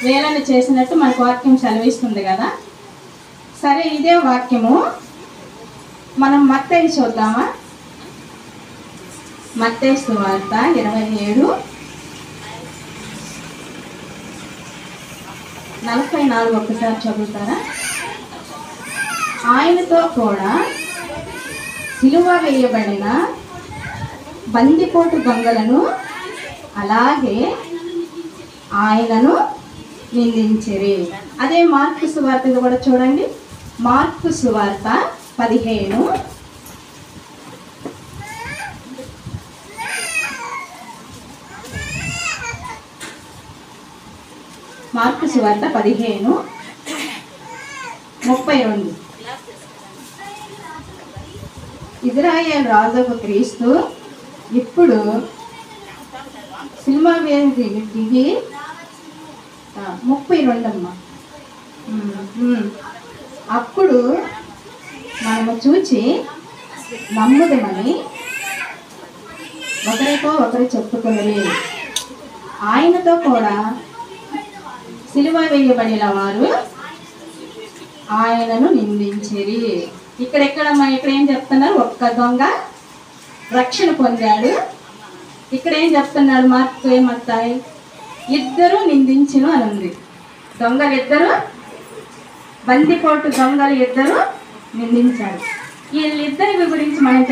వేలన చేసినట్టు మనకు వాక్యం సెలవిస్తుంది కదా. సరే, ఇదే వాక్యము మనం మత్తయి చూద్దామా? మత్తయి సువార్త 27:44 ఒకసారి చదువుతారా? ఆయనతో కూడా సిలువ వేయబడిన బందిపోటు దొంగలను అలాగే ఆయనను నిందించిరి. అదే మార్కు సువార్త కూడా చూడండి. మార్కు సువార్త 15. మార్కు సువార్త 15:32. ఇజ్రాయేల్ రాజుకు క్రీస్తు ఇప్పుడు సినిమా వేసి దిగి 32 అమ్మా. అప్పుడు మనము చూచి నమ్ముదమని ఒకరితో ఒకరు చెప్పుకున్నది. ఆయనతో కూడా సిలువ వేయబడిన వారు ఆయనను నిందించిరి. ఇక్కడ ఏం చెప్తున్నారు? ఒక్క దొంగ రక్షణ పొందాడు. ఇక్కడ ఏం చెప్తున్నాడు? మార్కు ఏమత్తాయి? ఇద్దరు నిందించును అని ఉంది. దొంగలు ఇద్దరు, బందిపోటు దొంగలు ఇద్దరు నిందించారు. వీళ్ళిద్దరి గురించి మనం